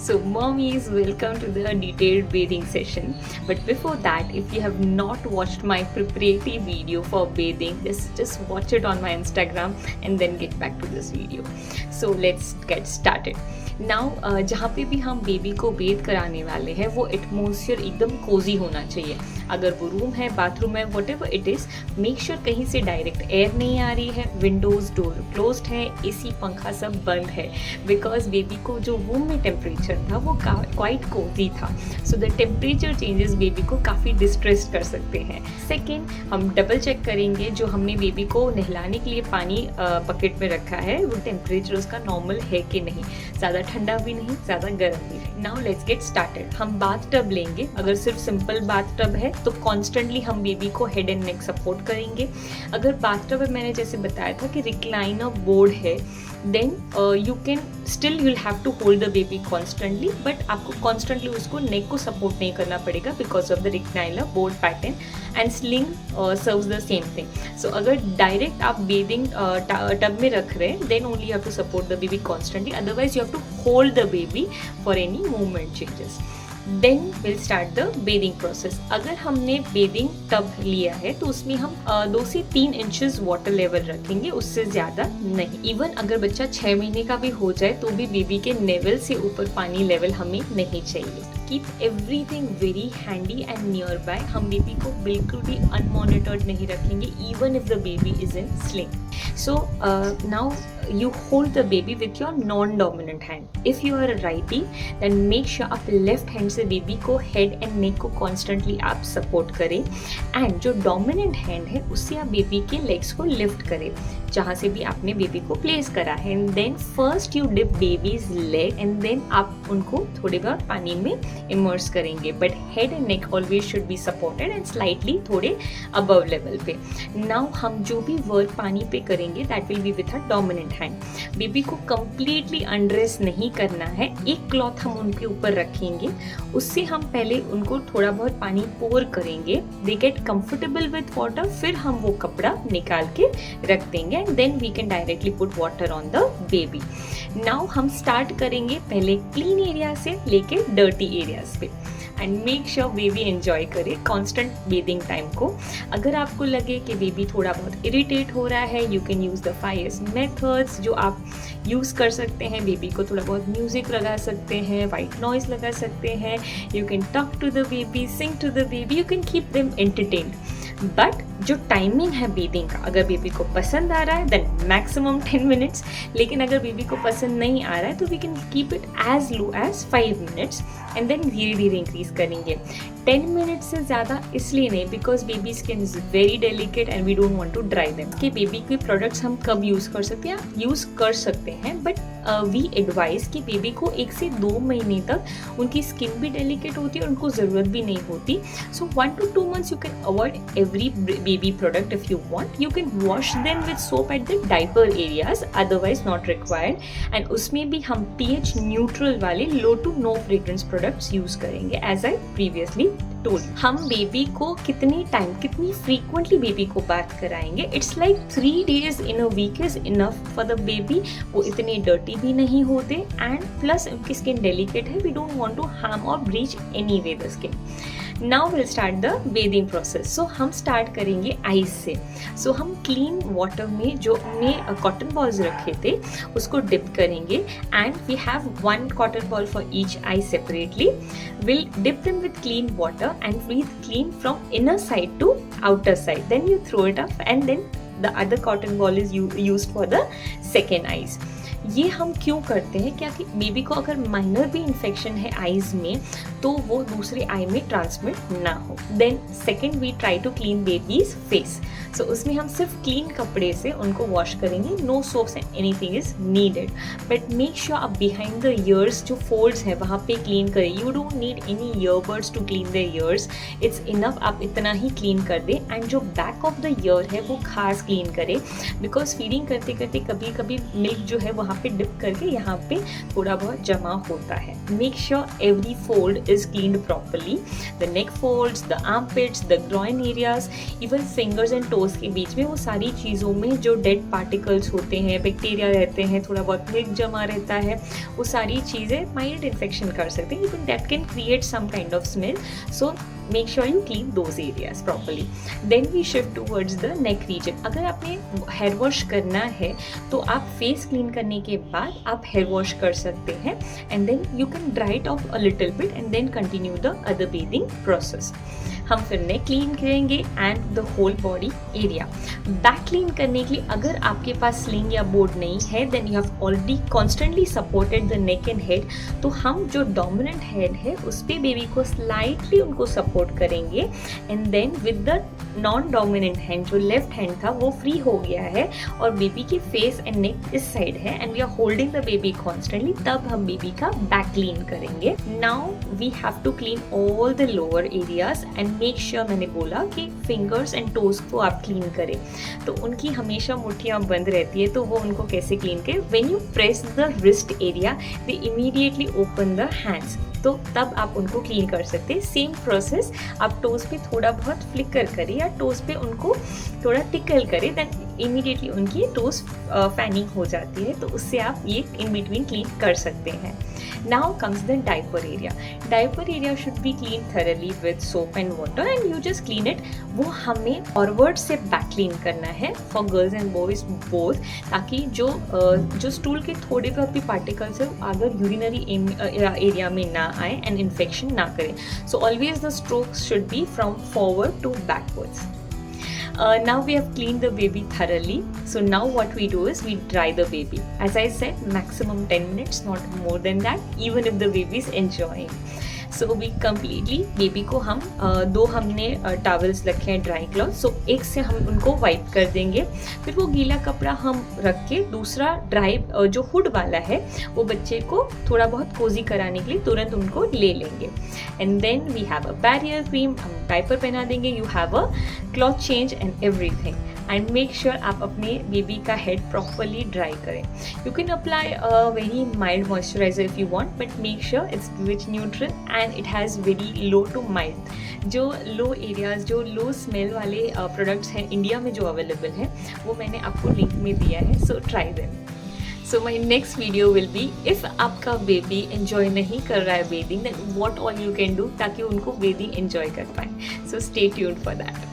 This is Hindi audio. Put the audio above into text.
So mommies, welcome to the detailed bathing session. But before that, if you have not watched my preparatory video for bathing, just watch it on my Instagram and then get back to this video. So let's get started. Now जहाँ पे भी हम बेबी को बेथ कराने वाले हैं वो एटमॉस्फेयर एकदम कोजी होना चाहिए. अगर वो रूम है, बाथरूम है, what ever it is, make sure कहीं से डायरेक्ट एयर नहीं आ रही है, विंडोज़ डोर क्लोज्ड है, एसी पंखा सब बंद है, बिकॉज बेबी को जो रूम में टेम्परेचर था वो क्वाइट कोजी था. So the temperature changes baby को काफ़ी डिस्ट्रेस कर सकते हैं. सेकेंड, हम डबल चेक करेंगे जो हमने बेबी को नहलाने के लिए पानी बकेट में रखा है वो टेम्परेचर उसका नॉर्मल है कि नहीं, ज़्यादा ठंडा भी नहीं, ज़्यादा गर्म भी नहीं. Now let's get started. हम बाथ टब लेंगे. अगर सिर्फ सिंपल बाथ टब है तो कॉन्स्टेंटली हम बेबी को हेड एंड नेक सपोर्ट करेंगे. अगर बाथ टब मैंने जैसे बताया था कि रिक्लाइनर बोर्ड है, then you can still you'll have to hold the baby constantly, but आपको कॉन्स्टेंटली उसको नेक को सपोर्ट नहीं करना पड़ेगा because of the recliner board pattern. And sling serves the same thing. So अगर डायरेक्ट आप बेबिंग टब में रख रहे हैं then only you have to support the baby constantly, otherwise you have to hold the baby for any movement changes. Then will start the bathing process. अगर हमने बेदिंग टब लिया है तो उसमें हम 2 से 3 इंचेस वाटर लेवल रखेंगे, उससे ज़्यादा नहीं. इवन अगर बच्चा 6 महीने का भी हो जाए तो भी बेबी के नेवल से ऊपर पानी लेवल हमें नहीं चाहिए. Keep everything very handy and near by. हम बेबी को बिल्कुल भी अनमॉनिटर्ड नहीं रखेंगे even if the baby is in sling. So now you hold the baby with your non-dominant hand. If you are a righty, then make sure आप left hand से बेबी को head and neck को constantly आप support करें, and जो dominant hand है उससे आप बेबी के legs को lift करें जहाँ से भी आपने बेबी को प्लेस करा है. And then first you dip baby's leg and then आप उनको थोड़े बहुत पानी में इमर्स करेंगे, but head and neck always should be supported and slightly थोड़े अबव लेवल पे. नाउ हम जो भी वर्क पानी पे करेंगे that will be with a dominant hand. Baby को कंप्लीटली अनड्रेस नहीं करना है. एक क्लॉथ हम उनके ऊपर रखेंगे, उससे हम पहले उनको थोड़ा बहुत पानी पोर करेंगे, they get comfortable with water, फिर हम वो कपड़ा निकाल के रख देंगे and then we can directly put water on the baby. Now हम start करेंगे पहले clean area से लेके dirty areas पे. And make sure baby enjoy करे कॉन्स्टेंट बेदिंग टाइम को. अगर आपको लगे कि बेबी थोड़ा बहुत इरिटेट हो रहा है, you can use the 5S methods जो आप यूज़ कर सकते हैं. बेबी को थोड़ा बहुत म्यूजिक लगा सकते हैं, वाइट नॉइज लगा सकते हैं, you can talk to the baby, sing to the baby, you can keep them entertained. But जो टाइमिंग है बेदिंग का, अगर बेबी को पसंद आ रहा है देन मैक्सिमम 10 मिनट्स, लेकिन अगर बेबी को पसंद नहीं आ रहा है तो we can keep it as low as 5 minutes and then धीरे धीरे इंक्रीज करेंगे. 10 मिनट्स से ज़्यादा इसलिए नहीं because baby skin is very delicate and we don't want to dry them. कि बेबी के प्रोडक्ट्स हम कब यूज़ कर सकते हैं, यूज़ कर सकते हैं, बट वी एडवाइज कि बेबी को 1 से 2 महीने तक उनकी स्किन भी डेलिकेट होती है और उनको ज़रूरत भी नहीं होती. So 1 to 2 months you can avoid every baby product if you want. You can wash them with soap at the diaper areas, otherwise not required. And उसमें भी हम pH न्यूट्रल वाले low to no fragrance products use करेंगे एज आई प्रीवियसली टोल्ड. हम बेबी को कितनी टाइम, कितनी फ्रीक्वेंटली बेबी को बात कराएंगे, it's like 3 days in a week is enough for the baby. वो इतने डर्टी भी नहीं होते एंड प्लस उनकी स्किन डेलिकेट है. We don't want to harm और bleach any way the skin. Now will start the bathing process. So हम स्टार्ट करेंगे आइज से. सो हम क्लीन वाटर में जो हमने कॉटन बॉल्स रखे थे उसको डिप करेंगे and we have 1 cotton ball for each eye separately. We'll dip them with clean water and breathe clean from inner side to outer side. Then you throw it up and then the other cotton ball is used for the second eyes. ये हम क्यों करते हैं, क्या कि बेबी को अगर माइनर भी इन्फेक्शन है आईज में तो वो दूसरे आई में ट्रांसमिट ना हो. Then second we try to clean baby's face. So उसमें हम सिर्फ क्लीन कपड़े से उनको वॉश करेंगे, no soaps and anything is needed. But make sure आप बिहाइंड द ईयर्स जो फोल्ड्स है वहाँ पे क्लीन करें. You don't need any earbuds to clean the ears, it's enough आप इतना ही क्लीन कर दें. एंड जो बैक ऑफ द ईयर है वो खास क्लीन करें बिकॉज फीडिंग करते करते कभी कभी मिल्क जो है वहाँ यहाँ पे डिप करके यहाँ पे थोड़ा बहुत जमा होता है। Make sure every fold is cleaned properly, the neck folds, the armpits, the groin areas, even fingers and toes के बीच में वो सारी चीज़ों में जो डेड पार्टिकल्स होते हैं, बैक्टीरिया रहते हैं, थोड़ा बहुत मिल्क जमा रहता है, वो सारी चीज़ें माइल्ड इन्फेक्शन कर सकते हैं, even that can create some kind of smell. So make sure you clean those areas properly. Then we shift towards the neck region. अगर आपने हेयर वॉश करना है तो आप फेस क्लीन करने के बाद आप हेयर वॉश कर सकते हैं, and then you can dry it off a little bit and then continue the other bathing process. हम फिर नेक क्लीन करेंगे and the whole body area. Back clean करने के लिए अगर आपके पास स्लिंग या बोर्ड नहीं है, then you have already constantly supported the neck and head, तो हम जो डोमिनेंट हेड है उस पर बेबी को स्लाइटली उनको सपोर्ट करेंगे, and then with the non dominant hand जो लेफ्ट हैंड था वो फ्री हो गया है और बेबी की फेस एंड नेक इस साइड है and we are holding the baby constantly, तब हम बेबी का बैक क्लीन करेंगे। Now we have to clean all the lower areas and make sure, मैंने बोला कि फिंगर्स एंड टोज को आप क्लीन करें, तो उनकी हमेशा मुट्ठियाँ बंद रहती है, तो वो उनको कैसे क्लीन करें? When you press the wrist area they immediately open the hands, तो तब आप उनको क्लीन कर सकते हैं। सेम प्रोसेस आप टोज पे थोड़ा बहुत फ्लिकर करें या टोज पे उनको थोड़ा टिकल करें, देन इमीडिएटली उनकी टोज फैनिंग हो जाती है, तो उससे आप ये इन बिटवीन क्लीन कर सकते हैं। Now comes the diaper area. Diaper area should be clean thoroughly with soap and water and you just clean it. वो हमें फॉरवर्ड से बैक क्लीन करना है for girls and boys both, ताकि जो स्टूल के थोड़े बहुत भी पार्टिकल्स है अगर यूरिनरी एरिया में ना आए एंड इन्फेक्शन ना करें। So always the strokes should be from forward to backwards. Now we have cleaned the baby thoroughly. So now what we do is we dry the baby. As I said, maximum 10 minutes, not more than that, even if the baby is enjoying. So we completely baby को हम दो हमने टॉवल्स रखे हैं ड्राई क्लॉथ, सो एक से हम उनको वाइप कर देंगे, फिर वो गीला कपड़ा हम रख के दूसरा ड्राई जो हुड वाला है वो बच्चे को थोड़ा बहुत कोजी कराने के लिए तुरंत उनको ले लेंगे, and then we have a barrier cream, हम डायपर पहना देंगे, you have a cloth change and everything, and make sure आप अपने बेबी का हेड प्रॉपरली ड्राई करें. You can apply a very mild moisturiser if you want, but make sure it's rich neutral and it has very low to mild. जो लो एरियाज, जो लो स्मेल वाले प्रोडक्ट्स हैं इंडिया में जो अवेलेबल हैं, वो मैंने आपको लिंक में दिया है, so try them. So my next video will be if आपका बेबी एंजॉय नहीं कर रहा है bathing, then what all you can do ताकि उनको बेदिंग एंजॉय कर पाएँ. So stay tuned for that.